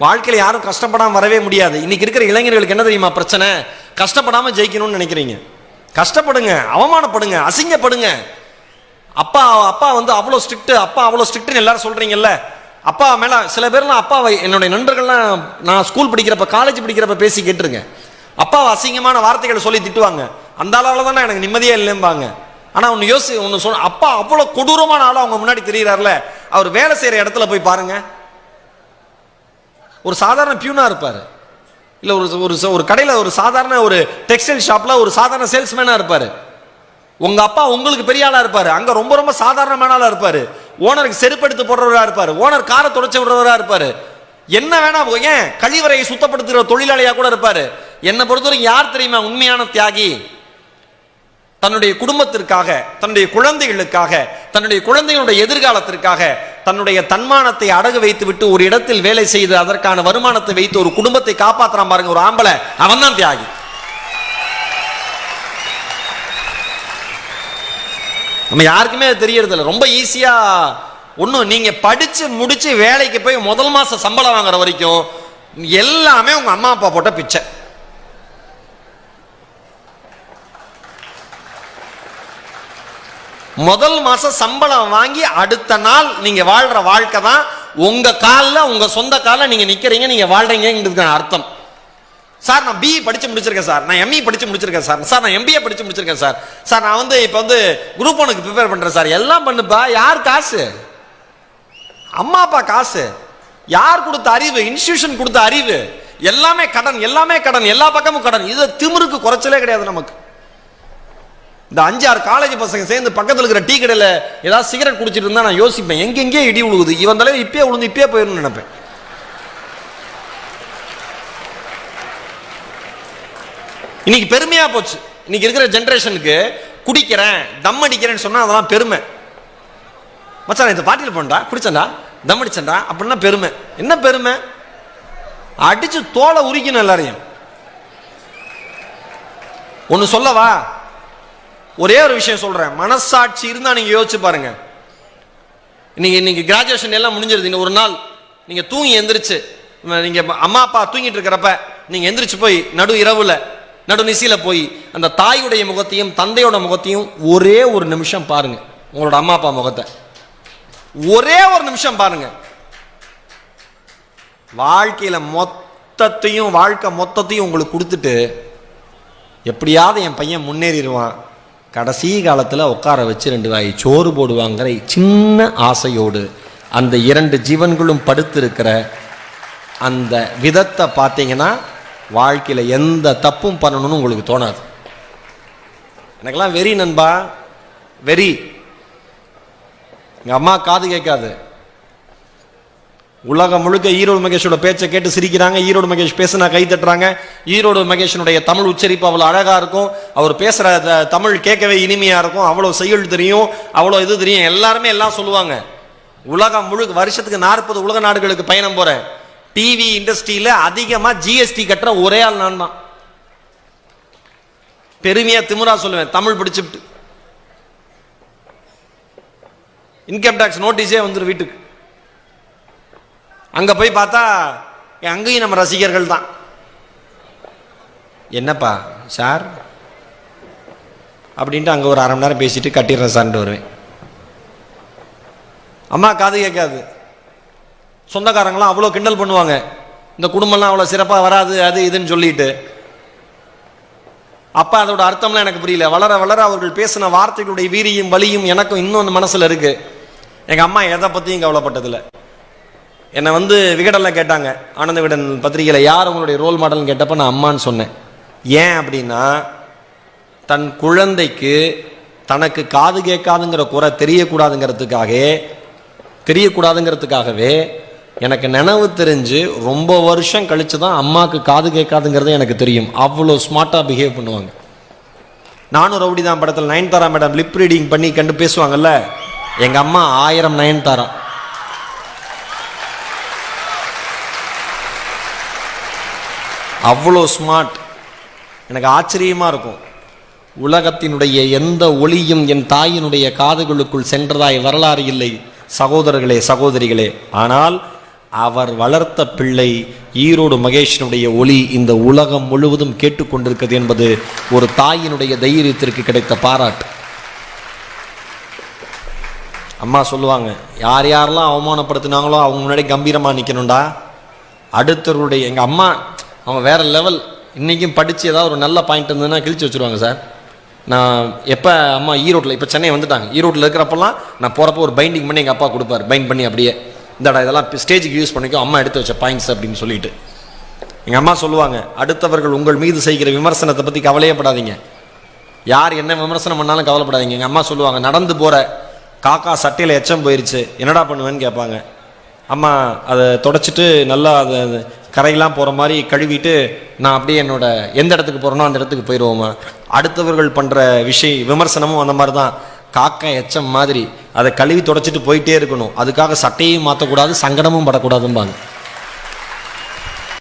வாழ்க்கையில் யாரும் கஷ்டப்படாமல் வரவே முடியாது. இன்னைக்கு இருக்கிற இளைஞர்களுக்கு என்ன தெரியுமா பிரச்சனை? கஷ்டப்படாமல் ஜெயிக்கணும்னு நினைக்கிறீங்க. கஷ்டப்படுங்க, அவமானப்படுங்க, அசிங்கப்படுங்க. அப்பா வந்து அவ்வளோ ஸ்ட்ரிக்ட், அப்பா அவ்வளோ ஸ்ட்ரிக்ட்னு எல்லாரும் சொல்றீங்கல்ல. அப்பா மேல சில பேர்லாம் அப்பாவை, என்னுடைய நண்பர்கள்லாம் நான் ஸ்கூல் படிக்கிறப்ப காலேஜ் படிக்கிறப்ப பேசி கேட்டுருங்க. அப்பாவை அசிங்கமான வார்த்தைகளை சொல்லி திட்டுவாங்க. அந்த அளவில் தானே எனக்கு நிம்மதியே இல்லைம்பாங்க. ஆனா ஒன்று சொன்ன, அப்பா அவ்வளோ கொடூரமான ஆளா அவங்க முன்னாடி தெரிகிறார்ல. அவர் வேலை செய்யற இடத்துல போய் பாருங்க, ஒரு சாதாரண பியூனா இருப்பாரு, இல்ல ஒரு கடையில் ஒரு சாதாரண ஒரு டெக்ஸ்டைல் ஷாப்ல ஒரு சாதாரண சேல்ஸ்மேனா இருப்பாரு. உங்க அப்பா உங்களுக்கு பெரிய ஆளா இருப்பாரு, அங்க ரொம்ப ரொம்ப சாதாரணமான ஆளா இருப்பாரு. ஓனருக்கு செருப்படுத்து போடுறவரா இருப்பாரு, ஓனர் காரை தொடச்சு விடுறவரா இருப்பாரு, என்ன வேணா ஏன் கழிவறையை சுத்தப்படுத்துகிற தொழிலாளியா கூட இருப்பாரு. என்னை பொறுத்தவரைக்கும் யார் தெரியுமா உண்மையான தியாகி? தன்னுடைய குடும்பத்திற்காக, தன்னுடைய குழந்தைகளுக்காக, தன்னுடைய குழந்தைகளுடைய எதிர்காலத்திற்காக தன்னுடைய தன்மானத்தை அடகு வைத்து விட்டு ஒரு இடத்தில் வேலை செய்து அதற்கான வருமானத்தை வைத்து ஒரு குடும்பத்தை காப்பாற்றான் பாருங்க ஒரு ஆம்பளை, அவன் தான் தியாகி. நம்ம யாருக்குமே அது தெரியறது இல்லை. ரொம்ப ஈஸியா ஒன்றும் நீங்க படிச்சு முடிச்சு வேலைக்கு போய் முதல் மாசம் சம்பளம் வாங்குற வரைக்கும் எல்லாமே உங்க அம்மா அப்பா போட்ட பிச்சை. முதல் மாசம் சம்பளம் வாங்கி அடுத்த நாள் நீங்க வாழ்ற வாழ்க்கை தான் உங்க காலில், உங்க சொந்த காலில் நீங்க நிக்கிறீங்க, நீங்க வாழ்றீங்கிறதுக்கு அர்த்தம். சார் நான் பிஇ படிச்சு முடிச்சிருக்கேன் சார், நான் எம்இ படிச்சு முடிச்சிருக்கேன் சார், சார் நான் எம்பிஏ படிச்சு முடிச்சிருக்கேன் சார், சார் நான் வந்து இப்போ வந்து குரூப் 1க்கு ப்ரிப்பேர் பண்றேன் சார். எல்லாம் பண்ணுப்பா. யார் காசு? அம்மா அப்பா காசு. யார் கொடுத்த அறிவு? இன்ஸ்டிடியூஷன் கொடுத்த அறிவு. எல்லாமே கடன், எல்லாமே கடன், எல்லா பக்கமும் கடன். இது திமிருக்கு குறைச்சலே கிடையாது நமக்கு. இந்த 5-6 காலேஜ் பசங்க சேர்ந்து பக்கத்தில் இருக்கிற டீ கடையில் ஏதாவது சிகரெட் குடிச்சிட்டு இருந்தா நான் யோசிப்பேன், எங்கெங்கே இடி உழுகுது, இவன் தலைவர் இப்பயே உழுந்து இப்பயே போயிடணும்னு நினைப்பேன். இன்னைக்கு பெருமையா போச்சு. இன்னைக்கு இருக்கிற ஜெனரேஷனுக்கு குடிக்கிறேன், தம் அடிக்கிறேன்னு சொன்னா அதெல்லாம் பெருமை. மச்சான் இந்த பாட்டியில் போண்டா, குடிச்சண்டா, தம் அடிச்சண்டா அப்படின்னா பெருமை. என்ன பெருமை? அடிச்சு தோலை உரிக்கணும் எல்லாரையும். ஒன்னு சொல்லவா? ஒரே ஒரு விஷயம் சொல்றேன், மனசாட்சி இருந்தா நீங்க யோசிச்சு பாருங்க. இன்னைக்கு கிராஜுவேஷன் எல்லாம் முடிஞ்சிருது. ஒரு நாள் நீங்க தூங்கி எந்திரிச்சு, நீங்க அம்மா அப்பா தூங்கிட்டு இருக்கிறப்ப நீங்க எந்திரிச்சு போய் நடு இரவுல நடு நிசையில போய் அந்த தாயுடைய முகத்தையும் தந்தையோட முகத்தையும் ஒரே ஒரு நிமிஷம் பாருங்க. உங்களோட அம்மா அப்பா முகத்தை ஒரே ஒரு நிமிஷம் பாருங்க. வாழ்க்கையில மொத்தத்தையும், வாழ்க்கை மொத்தத்தையும் உங்களுக்கு கொடுத்துட்டு எப்படியாவது என் பையன் முன்னேறிடுவான், கடைசி காலத்தில் உட்கார வச்சு 2 வாய் சோறு போடுவாங்கிற சின்ன ஆசையோடு அந்த 2 ஜீவன்களும் படுத்திருக்கிற அந்த விதத்தை பார்த்தீங்கன்னா வாழ்க்கையில் எந்த தப்பும் பண்ணணும்னு உங்களுக்கு தோணாது. எனக்கெல்லாம் வெறி நண்பா, வெறி. எங்கள் அம்மா காது கேட்காது. உலகம் முழுக்க ஈரோடு மகேஷோட பேச்சை கேட்டு சிரிக்கிறாங்க. ஈரோடு மகேஷ் பேசுனா கை தட்டுறாங்க. ஈரோடு மகேஷனுடைய தமிழ் உச்சரிப்பு அவ்வளோ அழகா இருக்கும். அவர் பேசுற தமிழ் கேட்கவே இனிமையா இருக்கும். அவ்வளோ செய்யுள் தெரியும், அவ்வளோ இது தெரியும். எல்லாருமே எல்லாம் சொல்லுவாங்க. உலகம் முழுக்க வருஷத்துக்கு 40 உலக நாடுகளுக்கு பயணம் போறேன். டிவி இண்டஸ்ட்ரியில அதிகமா ஜிஎஸ்டி கட்டுற ஒரே ஆள் நான் தான். பெருமையா திமுறா சொல்லுவேன், தமிழ் படிச்சுட்டு. இன்கம் டாக்ஸ் நோட்டீஸே வந்துடும் வீட்டுக்கு. அங்க போய் பார்த்தா அங்கேயும் நம்ம ரசிகர்கள் தான். என்னப்பா சார் அப்படின்ட்டு அங்க ஒரு 1/2 மணி நேரம் பேசிட்டு கட்டிடுறேன் சார்ன்ட்டு வருவேன். அம்மா காது கேட்காது. சொந்தக்காரங்களாம் அவ்வளோ கிண்டல் பண்ணுவாங்க, இந்த குடும்பம்லாம் அவ்வளோ சிறப்பாக வராது அது இதுன்னு சொல்லிட்டு. அப்பா அதோட அர்த்தம்லாம் எனக்கு புரியல. வளர வளர அவர்கள் பேசின வார்த்தைகளுடைய வீரியும் வலியும் எனக்கும் இன்னொன்று மனசில் இருக்கு. எங்கள் அம்மா எதை பற்றியும் கவலைப்பட்டதில்லை. என்னை வந்து விகடனில் கேட்டாங்க, ஆனந்த விகடன் பத்திரிகையில், யார் உங்களுடைய ரோல் மாடல்னு கேட்டப்போ நான் அம்மான்னு சொன்னேன். ஏன் அப்படின்னா, தன் குழந்தைக்கு தனக்கு காது கேட்காதுங்கிற குறை தெரியக்கூடாதுங்கிறதுக்காகவே எனக்கு நினைவு தெரிஞ்சு ரொம்ப வருஷம் கழிச்சு தான் அம்மாவுக்கு காது கேட்காதுங்கிறது எனக்கு தெரியும். அவ்வளோ ஸ்மார்ட்டாக பிஹேவ் பண்ணுவாங்க. நானும் ரவுடி தான் படத்தில் நயன்தாரா மேடம் லிப் ரீடிங் பண்ணி கண்டு பேசுவாங்கல்ல, எங்கள் அம்மா 1000 நயன்தாரா. அவ்வளோ ஸ்மார்ட். எனக்கு ஆச்சரியமாக இருக்கும். உலகத்தினுடைய எந்த ஒளியும் என் தாயினுடைய காதுகளுக்குள் சென்றதாய் வரலாறு இல்லை சகோதரர்களே, சகோதரிகளே. ஆனால் அவர் வளர்த்த பிள்ளை ஈரோடு மகேஷனுடைய ஒளி இந்த உலகம் முழுவதும் கேட்டுக்கொண்டிருக்கிறது என்பது ஒரு தாயினுடைய தைரியத்திற்கு கிடைத்த பாராட்டு. அம்மா சொல்லுவாங்க, யார் யாரெல்லாம் அவமானப்படுத்தினாங்களோ அவங்க முன்னாடி கம்பீரமாக நிற்கணும்டா. அடுத்தவருடைய எங்கள் அம்மா அவங்க வேற லெவல். இன்றைக்கும் படித்து ஏதாவது ஒரு நல்ல பாயிண்ட் இருந்ததுன்னா கிழிச்சு வச்சுருவாங்க சார். நான் எப்போ அம்மா ஈரோட்டில், இப்போ சென்னை வந்துட்டாங்க, ஈரோட்டில் இருக்கிறப்பெல்லாம் நான் போகிறப்போ ஒரு பைண்டிங் பண்ணி எங்கள் அப்பா கொடுப்பார். பைண்ட் பண்ணி அப்படியே இந்தடா இதெல்லாம் ஸ்டேஜுக்கு யூஸ் பண்ணிக்கோ, அம்மா எடுத்து வச்ச பாயிண்ட்ஸ் அப்படின்னு சொல்லிட்டு. எங்கள் அம்மா சொல்லுவாங்க, அடுத்தவர்கள் உங்கள் மீது செய்கிற விமர்சனத்தை பற்றி கவலையப்படாதீங்க, யார் என்ன விமர்சனம் பண்ணாலும் கவலைப்படாதீங்க. எங்கள் அம்மா சொல்லுவாங்க, நடந்து போகிற காக்கா சட்டையில் எச்சம் போயிடுச்சு என்னடா பண்ணுவேன்னு கேட்பாங்க. அம்மா அதை தொடச்சிட்டு நல்லா அதை கரையெல்லாம் போகிற மாதிரி கழுவிட்டு நான் அப்படியே என்னோட எந்த இடத்துக்கு போகிறேனோ அந்த இடத்துக்கு போயிடுவோம்மா. அடுத்தவர்கள் பண்ணுற விமர்சனமும் அந்த மாதிரி தான், காக்கா எச்சம் மாதிரி அதை கழுவி தொடச்சிட்டு போயிட்டே இருக்கணும், அதுக்காக சட்டையும் மாற்றக்கூடாது, சங்கடமும் படக்கூடாதும்பாங்க.